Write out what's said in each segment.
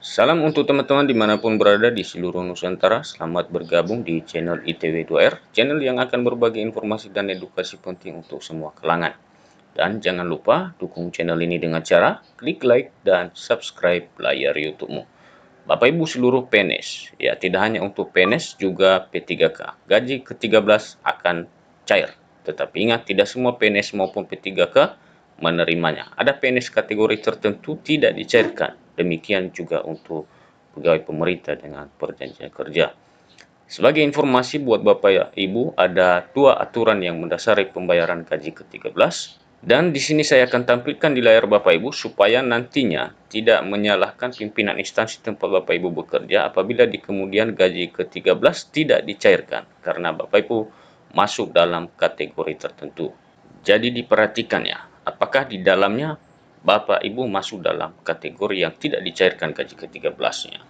Salam untuk teman-teman dimanapun berada di seluruh Nusantara. Selamat bergabung di channel ITW2R, channel yang akan berbagi informasi dan edukasi penting untuk semua kalangan. Dan jangan lupa dukung channel ini dengan cara klik like dan subscribe layar YouTube-mu. Bapak Ibu seluruh PNS, ya tidak hanya untuk PNS juga P3K. Gaji ke-13 akan cair. Tetapi ingat, tidak semua PNS maupun P3K menerimanya. Ada PNS kategori tertentu tidak dicairkan. Demikian juga untuk pegawai pemerintah dengan perjanjian kerja. Sebagai informasi buat Bapak Ibu, ada dua aturan yang mendasari pembayaran gaji ke-13. Dan di sini saya akan tampilkan di layar Bapak Ibu supaya nantinya tidak menyalahkan pimpinan instansi tempat Bapak Ibu bekerja apabila di kemudian gaji ke-13 tidak dicairkan karena Bapak Ibu masuk dalam kategori tertentu. Jadi diperhatikan ya, apakah di dalamnya Bapak Ibu masuk dalam kategori yang tidak dicairkan gaji ke-13-nya.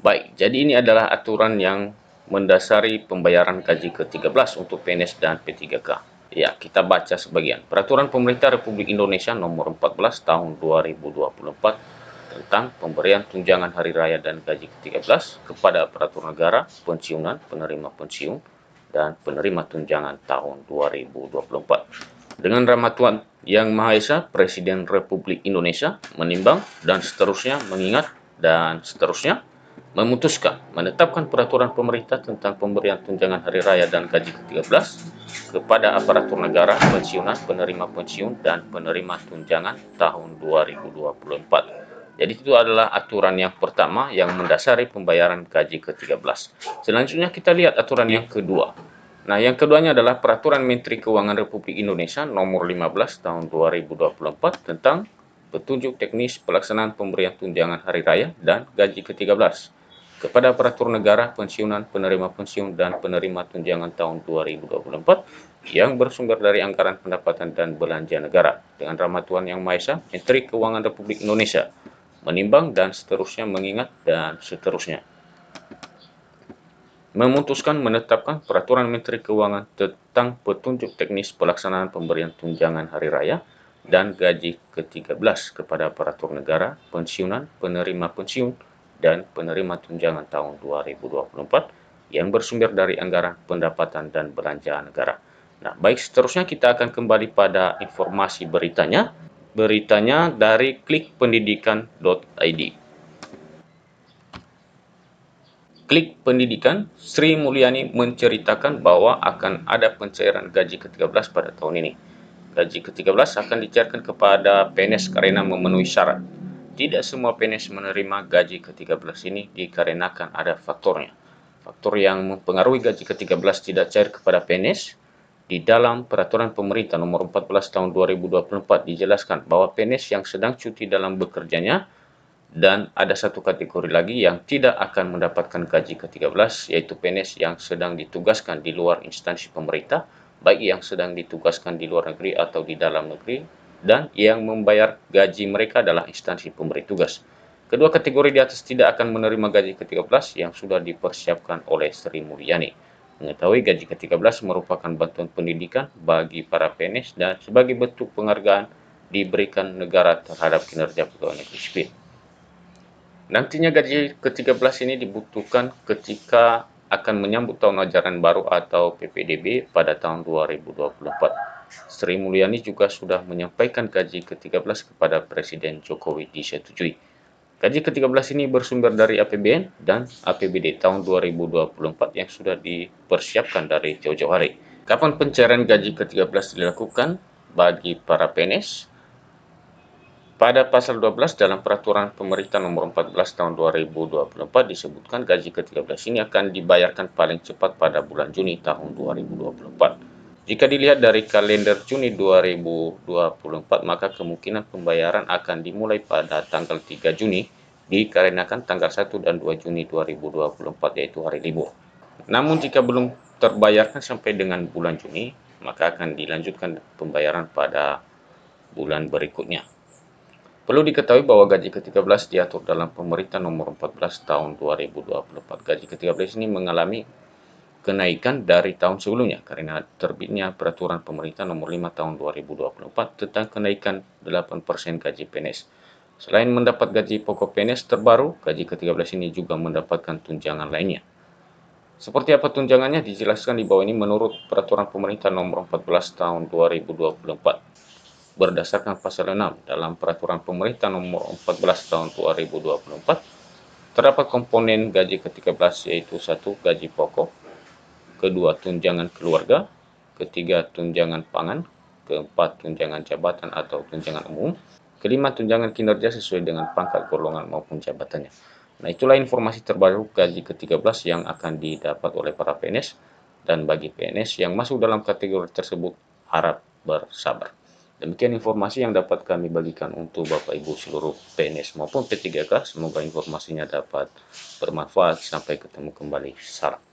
Baik, jadi ini adalah aturan yang mendasari pembayaran gaji ke-13 untuk PNS dan P3K. Ya, kita baca sebagian. Peraturan Pemerintah Republik Indonesia Nomor 14 Tahun 2024 tentang pemberian tunjangan hari raya dan gaji ke-13 kepada aparatur negara, pensiunan, penerima pensiun, dan penerima tunjangan tahun 2024. Dengan rahmat Tuhan Yang Maha Esa, Presiden Republik Indonesia menimbang dan seterusnya mengingat dan seterusnya memutuskan menetapkan peraturan pemerintah tentang pemberian tunjangan hari raya dan gaji ke-13 kepada aparatur negara, pensiunan, penerima pensiun, dan penerima tunjangan tahun 2024. Jadi itu adalah aturan yang pertama yang mendasari pembayaran gaji ke-13. Selanjutnya kita lihat aturan yang kedua. Nah, yang keduanya adalah Peraturan Menteri Keuangan Republik Indonesia Nomor 15 Tahun 2024 tentang petunjuk teknis pelaksanaan pemberian tunjangan hari raya dan gaji ke-13 kepada aparatur negara, pensiunan, penerima pensiun, dan penerima tunjangan tahun 2024 yang bersumber dari anggaran pendapatan dan belanja negara. Dengan rahmat Tuhan Yang Maha Esa, Menteri Keuangan Republik Indonesia menimbang dan seterusnya mengingat dan seterusnya memutuskan menetapkan Peraturan Menteri Keuangan tentang petunjuk teknis pelaksanaan pemberian tunjangan hari raya dan gaji ke-13 kepada aparatur negara, pensiunan, penerima pensiun, dan penerima tunjangan tahun 2024 yang bersumber dari anggaran pendapatan dan belanja negara. Nah, baik, seterusnya kita akan kembali pada informasi beritanya. Beritanya dari klikpendidikan.id. Klik Pendidikan, Sri Mulyani menceritakan bahwa akan ada pencairan gaji ke-13 pada tahun ini. Gaji ke-13 akan dicairkan kepada PNS karena memenuhi syarat. Tidak semua PNS menerima gaji ke-13 ini dikarenakan ada faktornya. Faktor yang mempengaruhi gaji ke-13 tidak cair kepada PNS, di dalam Peraturan Pemerintah Nomor 14 Tahun 2024 dijelaskan bahwa PNS yang sedang cuti dalam bekerjanya dan ada satu kategori lagi yang tidak akan mendapatkan gaji ke-13, yaitu PNS yang sedang ditugaskan di luar instansi pemerintah, baik yang sedang ditugaskan di luar negeri atau di dalam negeri, dan yang membayar gaji mereka adalah instansi pemberi tugas. Kedua kategori di atas tidak akan menerima gaji ke-13 yang sudah dipersiapkan oleh Sri Mulyani. Mengetahui gaji ke-13 merupakan bantuan pendidikan bagi para PNS dan sebagai bentuk penghargaan diberikan negara terhadap kinerja pegawai negeri sipil. Nantinya gaji ke-13 ini dibutuhkan ketika akan menyambut tahun ajaran baru atau PPDB pada tahun 2024. Sri Mulyani juga sudah menyampaikan gaji ke-13 kepada Presiden Jokowi disetujui. Gaji ke-13 ini bersumber dari APBN dan APBD tahun 2024 yang sudah dipersiapkan dari jauh-jauh hari. Kapan pencairan gaji ke-13 dilakukan bagi para PNS? Pada pasal 12 dalam Peraturan Pemerintah Nomor 14 Tahun 2024 disebutkan gaji ke-13 ini akan dibayarkan paling cepat pada bulan Juni tahun 2024. Jika dilihat dari kalender Juni 2024, maka kemungkinan pembayaran akan dimulai pada tanggal 3 Juni dikarenakan tanggal 1 dan 2 Juni 2024 yaitu hari libur. Namun jika belum terbayarkan sampai dengan bulan Juni, maka akan dilanjutkan pembayaran pada bulan berikutnya. Perlu diketahui bahwa gaji ke-13 diatur dalam Pemerintah Nomor 14 Tahun 2024. Gaji ke-13 ini mengalami kenaikan dari tahun sebelumnya karena terbitnya Peraturan Pemerintah Nomor 5 Tahun 2024 tentang kenaikan 8% gaji PNS. Selain mendapat gaji pokok PNS terbaru, gaji ke-13 ini juga mendapatkan tunjangan lainnya. Seperti apa tunjangannya dijelaskan di bawah ini menurut Peraturan Pemerintah Nomor 14 Tahun 2024. Berdasarkan pasal 6 dalam Peraturan Pemerintah Nomor 14 Tahun 2024, terdapat komponen gaji ke-13 yaitu 1. Gaji pokok, kedua tunjangan keluarga, ketiga tunjangan pangan, keempat tunjangan jabatan atau tunjangan umum, kelima tunjangan kinerja sesuai dengan pangkat golongan maupun jabatannya. Nah, itulah informasi terbaru gaji ke-13 yang akan didapat oleh para PNS, dan bagi PNS yang masuk dalam kategori tersebut harap bersabar. Demikian informasi yang dapat kami bagikan untuk Bapak Ibu seluruh PNS maupun P3K. Semoga informasinya dapat bermanfaat. Sampai ketemu kembali. Salam.